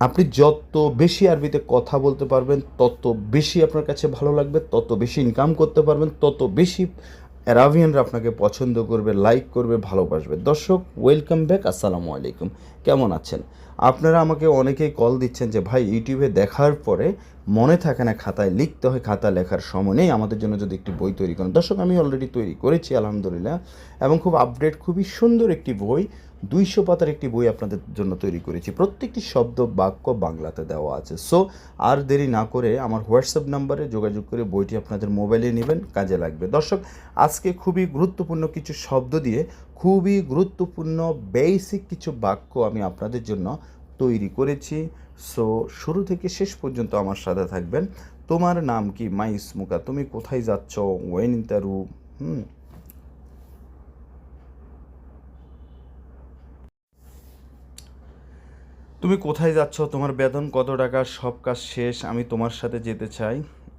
আপনি যত বেশি আরবিতে কথা বলতে পারবেন তত বেশি আপনার কাছে ভালো লাগবে, তত বেশি ইনকাম করতে পারবেন, তত বেশি অ্যারাবিয়ানরা আপনাকে পছন্দ করবে, লাইক করবে, ভালোবাসবে। দর্শক, ওয়েলকাম ব্যাক। আসসালামু আলাইকুম। কেমন আছেন? আপনারা আমাকে অনেকেই কল দিচ্ছেন যে ভাই ইউটিউবে দেখার পরে মনে থাকে না, খাতায় লিখতে হয়, খাতা লেখার সময় নেই, আমাদের জন্য যদি একটি বই তৈরি করেন। দর্শক, আমি অলরেডি তৈরি করেছি আলহামদুলিল্লাহ, এবং খুব আপডেট, খুবই সুন্দর একটি বই, 200 পাতার একটি বই আপনাদের জন্য তৈরি করেছি। প্রত্যেকটি শব্দ বাক্য বাংলাতে দেওয়া আছে। সো আর দেরি না করে আমার হোয়াটসঅ্যাপ নাম্বারে যোগাযোগ করে বইটি আপনাদের মোবাইলে নেবেন, কাজে লাগবে। দর্শক, আজকে খুবই গুরুত্বপূর্ণ কিছু শব্দ দিয়ে খুবই গুরুত্বপূর্ণ বেসিক কিছু বাক্য আমি আপনাদের জন্য তৈরি করেছি। সো শুরু থেকে শেষ পর্যন্ত আমার সাথে থাকবেন। তোমার নাম কি? মাই ইসমুকা। তুমি কোথায় যাচ্ছ? ওয়েন ইন্টারু। তুমি কোথায় যাচ্ছ? তোমার বেতন কত টাকা? সব কাজ শেষ, আমি তোমার সাথে যেতে চাই।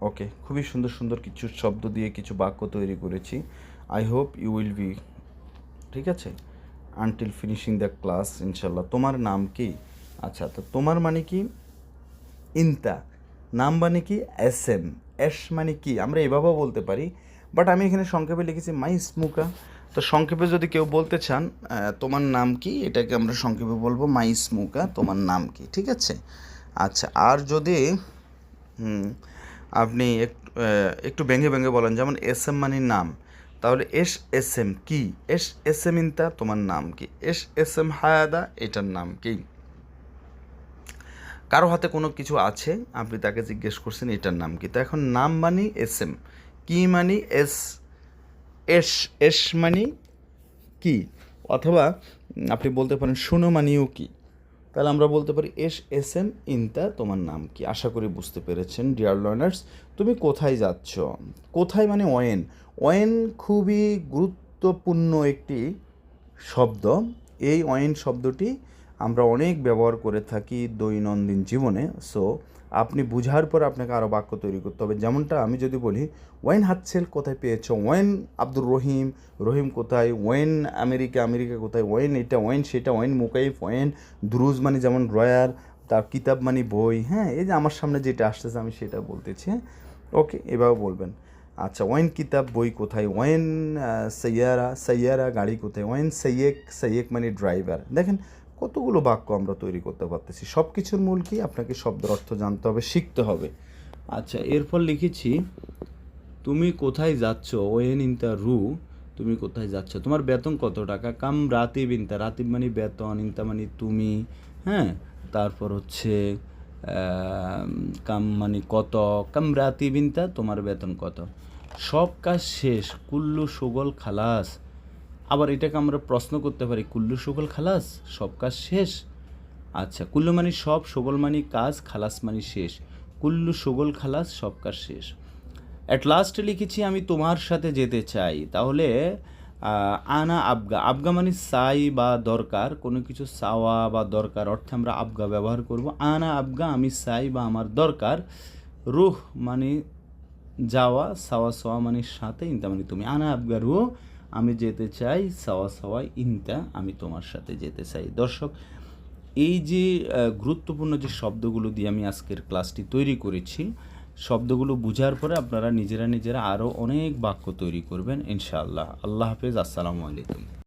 ওকে, খুবই সুন্দর সুন্দর কিছু শব্দ দিয়ে কিছু বাক্য তৈরি করেছি। I hope you will be, ঠিক আছে, আনটিল ফিনিশিং দ্য ক্লাস ইনশাল্লাহ। তোমার নাম কি? আচ্ছা, তো তোমার মানে কি? ইনতা। নাম মানে কি? S M. এস মানে কি? আমরা এভাবেও বলতে পারি, বাট আমি এখানে সংক্ষেপে লিখেছি মাই স্মুকা। তো সংক্ষেপে যদি কেউ বলতে চান তোমার নাম কি, এটাকে আমরা সংক্ষেপে বলবো মাই স্মুকা, তোমার নাম কি, ঠিক আছে। আচ্ছা, আর যদি আপনি একটু ভেঙে ভেঙে বলেন, যেমন এস এম মানে নাম, তাহলে এস এস এম কি? এস এস এম ইনতা, তোমার নাম কি? এস এস এম হায়াদা, এটার নাম কি? কারো হাতে কোনো কিছু আছে, আপনি তাকে জিজ্ঞেস করছেন এটার নাম কি। তো এখন নাম মানি এস এম, কি মানি এস, এস এস মানি কি, অথবা আপনি বলতে পারেন শুনো মানিও কি। তাহলে আমরা বলতে পারি এস এস এম ইনতা, তোমার নাম কি। আশা করি বুঝতে পেরেছেন ডিয়ার লার্নার্স। তুমি কোথায় যাচ্ছ? কোথায় মানে ওয়েন। ওয়েন খুবই গুরুত্বপূর্ণ একটি শব্দ। এই ওয়েন শব্দটি আমরা অনেক ব্যবহার করে থাকি দৈনন্দিন জীবনে। সো আপনি বুঝার পর আপনাকে আরও বাক্য তৈরি করতে হবে। যেমনটা আমি যদি বলি ওয়েন হাতছেল কোথায় পেয়েছো, ওয়েন আব্দুর রহিম, রহিম কোথায়, ওয়েন আমেরিকা, আমেরিকা কোথায়, ওয়েন এটা, ওয়েন সেটা, ওয়েন মুকাইফ, ওয়েন দুরুজ মানে যেমন ড্রয়ার, তার কিতাব মানে বই। হ্যাঁ, এই যে আমার সামনে যেটা আসতেছে আমি সেটা বলতেছি। হ্যাঁ, ওকে, এভাবে বলবেন। আচ্ছা, ওয়েন কিতাব বই কোথায়, ওয়েন সাইয়ারা, সাইয়ারা গাড়ি কোথায়, ওয়েন সাইয়েক, সাইয়েক মানে ড্রাইভার। দেখেন কতগুলো বাক্য আমরা তৈরি করতে পারতেছি। সব কিছুর মূল কি? আপনাকে শব্দের অর্থ জানতে হবে, শিখতে হবে। আচ্ছা, এরপর লিখেছি তুমি কোথায় যাচ্ছ, ওয়েন ইনতা রু, তুমি কোথায় যাচ্ছ। তোমার বেতন কত টাকা? কাম রাতিব ইনতা, রাতিব মানে বেতন, ইনতা মানে তুমি। হ্যাঁ, তারপর হচ্ছে কাম মানে কত, কাম রাতিব ইনতা, তোমার বেতন কত। সব কাজ শেষ, কুল্লু সুগল খালাস। আবার এটাকে আমরা প্রশ্ন করতে পারি, কুল্লু সুগল খালাস, সব কাজ শেষ। আচ্ছা, কুল্লু মানে সব, সুগল মানে কাজ, খালাস মানে শেষ। কুল্লু সুগল খালাস, সব কাজ শেষ। অ্যাট লাস্ট লিখেছি আমি তোমার সাথে যেতে চাই। তাহলে আনা আবগা, আবগা মানে চাই বা দরকার, কোনো কিছু চাওয়া বা দরকার অর্থে আমরা আবগা ব্যবহার করব। আনা আবগা, আমি চাই বা আমার দরকার। রুহ মানে যাওয়া, সাওয়া সাওয়া মানে সাথে, ইনতা মানে তুমি। আনা আবগা রুহ, আমি যেতে চাই, সাওয়া সাওয়া ইনতা, আমি তোমার সাথে যেতে চাই। দর্শক, এই যে গুরুত্বপূর্ণ যে শব্দগুলো দিয়ে আমি আজকের ক্লাসটি তৈরি করেছি, শব্দগুলো বুঝার পরে আপনারা নিজেরা নিজেরা আরও অনেক বাক্য তৈরি করবেন ইনশাআল্লাহ। আল্লাহ হাফেজ। আসসালামু আলাইকুম।